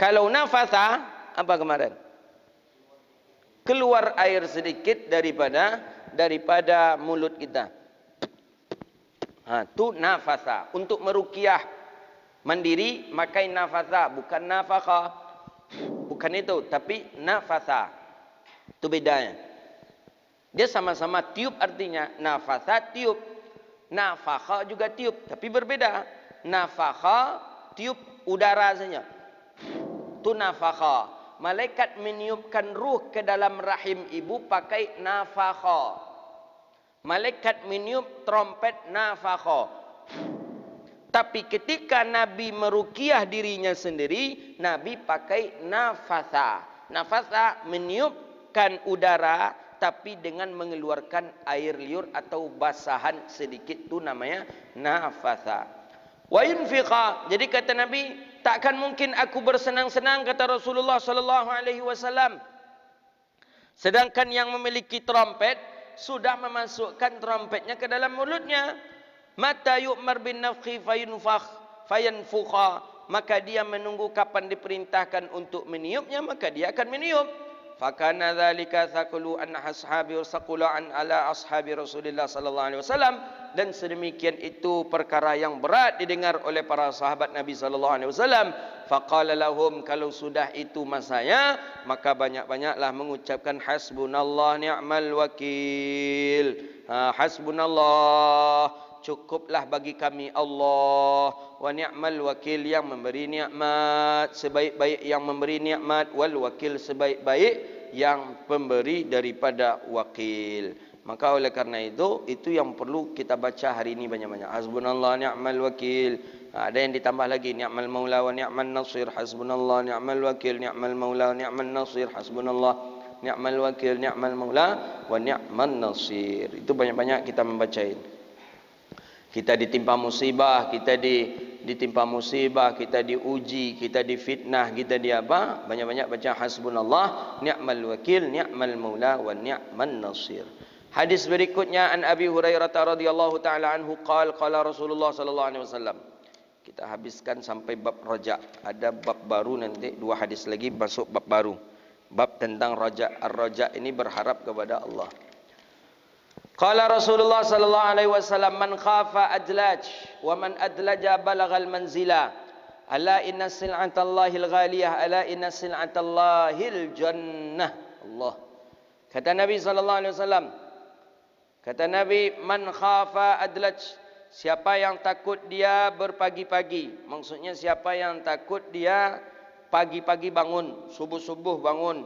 Kalau nafatha, apa kemarin? Keluar air sedikit daripada mulut kita. Itu nafatha. Untuk meruqyah mandiri makai nafatha, bukan nafakha. Bukan itu, tapi nafatha. Itu bedanya. Dia sama-sama tiup artinya. Nafatha tiup, nafakha juga tiup, tapi berbeda. Nafakha tiup udara saja. Itu nafakha. Malaikat meniupkan ruh ke dalam rahim ibu pakai nafakha. Malaikat meniup trompet nafakha. Tapi ketika Nabi meruqyah dirinya sendiri, Nabi pakai nafatha. Nafatha meniupkan udara tapi dengan mengeluarkan air liur atau basahan sedikit, itu namanya nafatha. Wa yunfiqa. Jadi kata Nabi, takkan mungkin aku bersenang-senang, kata Rasulullah sallallahu alaihi wasallam, sedangkan yang memiliki trompet sudah memasukkan trompetnya ke dalam mulutnya. Mata yu'mar bin nafhi fayunfakh fayanfukha. Maka dia menunggu kapan diperintahkan untuk meniupnya, maka dia akan meniup. Fakana dzalika thaqulu an ashabi wa saqula an ala ashabi Rasulillah sallallahu alaihi wasallam. Dan sedemikian itu perkara yang berat didengar oleh para sahabat Nabi sallallahu alaihi wasallam. Faqala lahum, kalau sudah itu masanya, maka banyak-banyaklah mengucapkan hasbunallah ni'mal wakil. Hasbunallah, cukuplah bagi kami Allah, wa ni'mal wakil, yang memberi nikmat, sebaik-baik yang memberi nikmat, wal wakil, sebaik-baik yang pemberi daripada wakil. Maka oleh karena itu yang perlu kita baca hari ini banyak-banyak. Hasbunallah ni'mal wakil. Ada yang ditambah lagi, ni'mal maula wa ni'mal nasir. Hasbunallah ni'mal wakil, ni'mal maula wa ni'mal nasir. Hasbunallah ni'mal wakil, ni'mal maula wa ni'mal nasir. Itu banyak-banyak kita membacain. Kita ditimpa musibah, ditimpa musibah, kita diuji, kita difitnah, kita di apa? Banyak-banyak baca hasbunallah ni'mal wakil, ni'mal maula wa ni'mal nasir. Hadis berikutnya, an Abi Hurairah radhiyallahu taala anhu qala Rasulullah sallallahu alaihi wasallam. Kita habiskan sampai bab raja. Ada bab baru nanti, 2 hadis lagi masuk bab baru. Bab tentang raja. Ar-raja ini berharap kepada Allah. Qala Rasulullah sallallahu alaihi wasallam, man khafa adlaj wa man adlaja balagal manzila. Ala inna sil'atallahil ghaliyah, ala inna sil'atallahil jannah. Allah. Kata Nabi sallallahu alaihi wasallam, kata Nabi, man khafa adlaj, siapa yang takut dia berpagi-pagi. Maksudnya siapa yang takut dia pagi-pagi bangun, subuh-subuh bangun,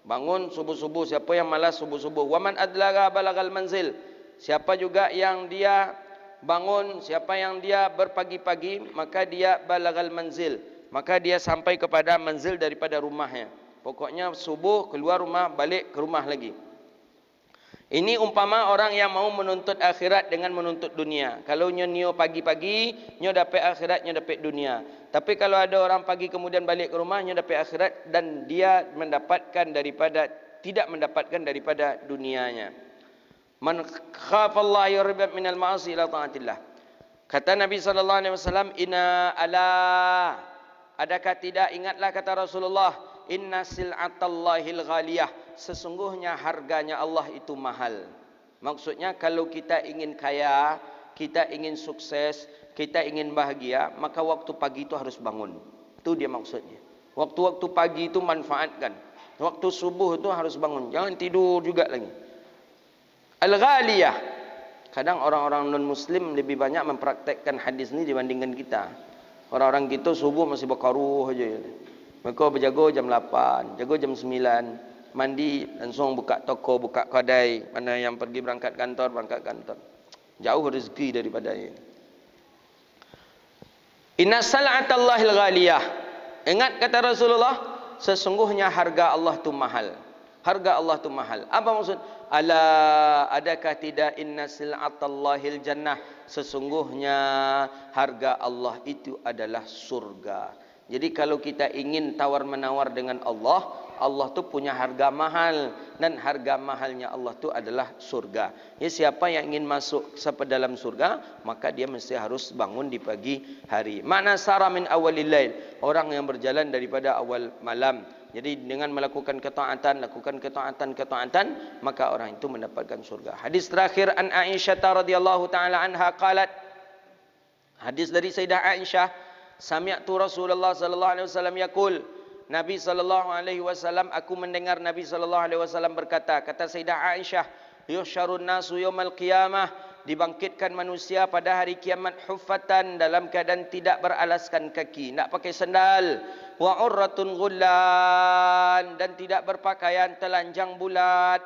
Bangun subuh-subuh. Siapa yang malas subuh-subuh? Waman adlaga balagal manzil. Siapa juga yang dia bangun, siapa yang dia berpagi-pagi, maka dia balagal manzil. Maka dia sampai kepada manzil daripada rumahnya. Pokoknya subuh keluar rumah, balik ke rumah lagi. Ini umpama orang yang mau menuntut akhirat dengan menuntut dunia. Kalau nyo pagi-pagi, nyo dapat akhirat, nyo dapat dunia. Tapi kalau ada orang pagi kemudian balik ke rumah, nyo dapat akhirat dan dia mendapatkan daripada, tidak mendapatkan daripada dunianya. Man khafallaha yurbat minal ma'asi ila ta'atillah. Kata Nabi SAW, inna ala, adakah tidak, ingatlah kata Rasulullah, inna sil'atallahil ghaliyah, sesungguhnya harganya Allah itu mahal. Maksudnya kalau kita ingin kaya, kita ingin sukses, kita ingin bahagia, maka waktu pagi itu harus bangun. Itu dia maksudnya. Waktu-waktu pagi itu manfaatkan. Waktu subuh itu harus bangun. Jangan tidur juga lagi. Al-ghaliyah. Kadang orang-orang non-muslim lebih banyak mempraktekkan hadis ini dibandingkan kita. Orang-orang kita subuh masih berkaruh aja. Mereka berjaga jam 8, jaga jam 9. Mandi, langsung buka toko, buka kedai. Mana yang pergi berangkat kantor, berangkat kantor. Jauh rezeki daripada ini. Inna sal'atallahil ghaliyah. Ingat kata Rasulullah, sesungguhnya harga Allah itu mahal. Harga Allah itu mahal. Apa maksud? Ala, adakah tidak, inna sil'atallahil jannah, sesungguhnya harga Allah itu adalah surga. Jadi kalau kita ingin tawar-menawar dengan Allah, Allah tu punya harga mahal, dan harga mahalnya Allah tu adalah surga. Ya, siapa yang ingin masuk ke dalam surga, maka dia mesti harus bangun di pagi hari. Mana sara min awalil lail, orang yang berjalan daripada awal malam. Jadi dengan melakukan ketaatan, maka orang itu mendapatkan surga. Hadis terakhir, an Aisyah radhiyallahu taala anha qalat. Hadis dari Sayyidah Aisyah, sami'tu Rasulullah sallallahu alaihi wasallam yaqul, Nabi sallallahu alaihi wasallam, aku mendengar Nabi sallallahu alaihi wasallam berkata, kata Sayyidah Aisyah, yuhsyarun nasu yaumal qiyamah, dibangkitkan manusia pada hari kiamat huffatan, dalam keadaan tidak beralaskan kaki, tidak pakai sandal, wa urratun ghullan, dan tidak berpakaian telanjang bulat.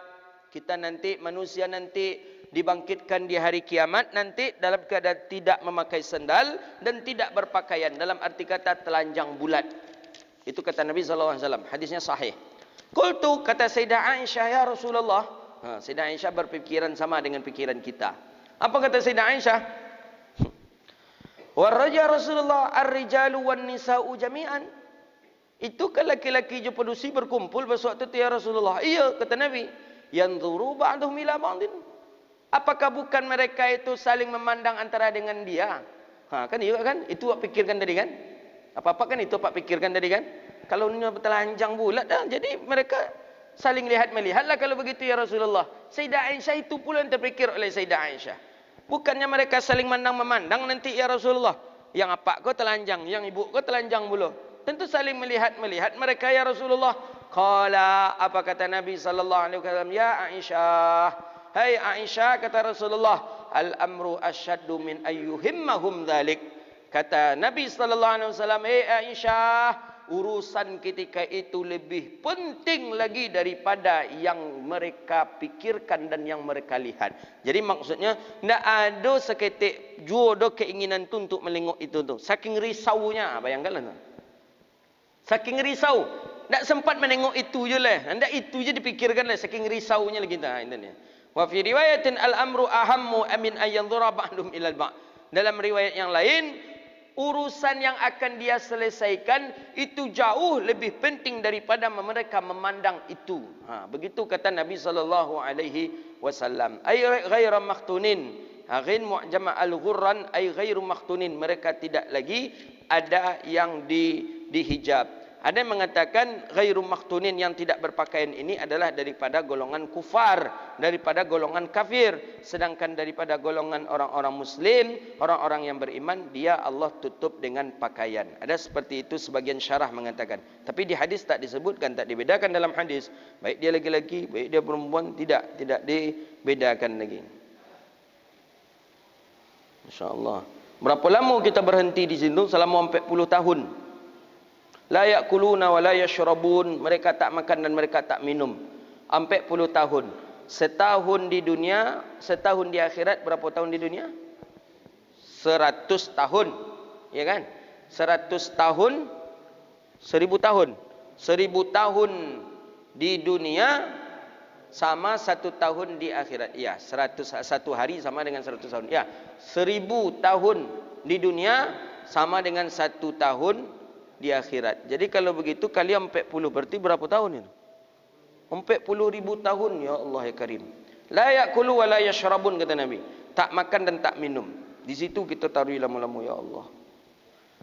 Kita nanti, manusia nanti dibangkitkan di hari kiamat nanti dalam keadaan tidak memakai sandal dan tidak berpakaian, dalam arti kata telanjang bulat. Itu kata Nabi SAW. Hadisnya sahih. Qultu, kata Sayyidah Aisyah, ya Rasulullah. Sayyidah Aisyah berpikiran sama dengan pikiran kita. Apa kata Sayyidah Aisyah? Warraja Rasulullah ar-rijalu wan nisa'u jami'an. Itu kan laki-laki je pedusi berkumpul bersuatu ya Rasulullah. Iya, kata Nabi. Yanzuru ba'duhum ila ba'din. Apakah bukan mereka itu saling memandang antara dengan dia? Kan iya kan? Itu Pak pikirkan tadi kan? Apa-apa kan itu Pak pikirkan tadi kan? Kalau ini telanjang bulat dah. Jadi mereka saling lihat-melihatlah kalau begitu ya Rasulullah. Sayyidah Aisyah itu pula yang terfikir oleh Sayyidah Aisyah. Bukannya mereka saling memandang nanti ya Rasulullah. Yang apa kau telanjang, yang ibu kau telanjang bulu. Tentu saling melihat mereka ya Rasulullah. Qala, apa kata Nabi sallallahu alaihi wasallam? Ya Aisyah, hai Aisyah, kata Rasulullah, al-amru asyaddu min ayyuhimmahum dzalik. Kata Nabi sallallahu alaihi wasallam, hai Aisyah, urusan ketika itu lebih penting lagi daripada yang mereka pikirkan dan yang mereka lihat. Jadi maksudnya tidak ada seketik jodoh keinginan tu untuk melengok itu tu. Saking risaunya, bayangkanlah. Saking risau, tidak sempat menengok itu je lah. Anda itu je dipikirkan lah. Saking risaunya lagi kita. Wa fi riwayatin al-amru ahammu amin ayanzura ba'dum ilal ba'. Dalam riwayat yang lain, urusan yang akan dia selesaikan itu jauh lebih penting daripada mereka memandang itu. Begitu kata Nabi sallallahu alaihi wasallam. Ay ghairu makhtunin. Ghain mu'jama al-ghurran ay ghairu makhtunin. Mereka tidak lagi ada yang dihijab. Ada yang mengatakan ghairu makhtunin, yang tidak berpakaian ini adalah daripada golongan kufar, daripada golongan kafir. Sedangkan daripada golongan orang-orang muslim, orang-orang yang beriman, dia Allah tutup dengan pakaian. Ada seperti itu sebagian syarah mengatakan. Tapi di hadis tak disebutkan, tak dibedakan dalam hadis. Baik dia laki-laki, baik dia perempuan, tidak dibedakan lagi. Masya Allah. Berapa lama kita berhenti di situ? Selama 40 tahun. La ya'kuluna wa la yashrabun, mereka tak makan dan mereka tak minum. 40 tahun. Setahun di dunia, setahun di akhirat, berapa tahun di dunia? 100 tahun. Ya kan? 100 tahun, 1000 tahun. 1000 tahun di dunia sama 1 tahun di akhirat. Ya, 1 hari sama dengan 100 tahun. Ya, 1000 tahun di dunia sama dengan 1 tahun di akhirat. Jadi kalau begitu kali 40 berarti berapa tahun itu? 40.000 tahun, ya Allah ya Karim. La ya'kulu wa la yashrabun, kata Nabi. Tak makan dan tak minum. Di situ kita taruh lama-lama, ya Allah.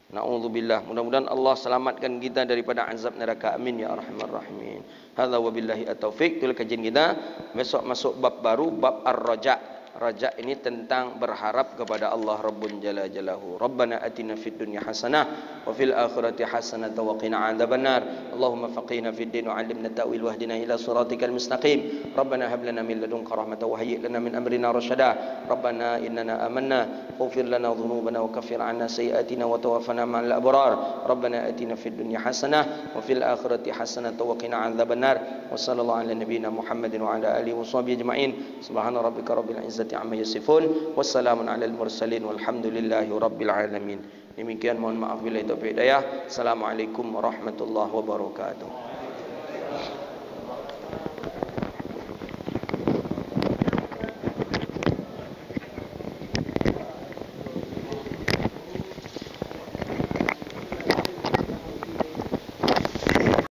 Na'udzubillah. Mudah-mudahan Allah selamatkan kita daripada azab neraka. Amin ya arhamar rahimin. Hadza wabillahi at-taufik. Itulah kajian kita. Besok masuk bab baru, bab ar-raja'. Raja ini tentang berharap kepada Allah Rabbun Jalla Jalaluhu. Rabbana atina fid dunya hasanah wa fil akhirati hasanah wa qina adzabannar. Allahumma faqihna fid din wa 'allimna ta'wil wahdina ila siratikal mustaqim. Rabbana hab lana min ladunka rahmatan wa hayyi' lana min amrina rasyada. Rabbana innana amanna faghfir lana dhunubana wa kaffir 'anna sayyi'atina wa tawaffana ma'al abrar. Rabbana atina fid dunya hasanah wa fil akhirati hasanah wa qina adzabannar. Wa sallallahu ala nabiyyina Muhammadin wa ala alihi washabbihi ajma'in. Subhana rabbika rabbil izzati amma yasifun, wassalamun alal mursalin, walhamdulillahi rabbil alamin. Demikian, mohon maaf bila itu hidayah. Assalamualaikum warahmatullahi wabarakatuh.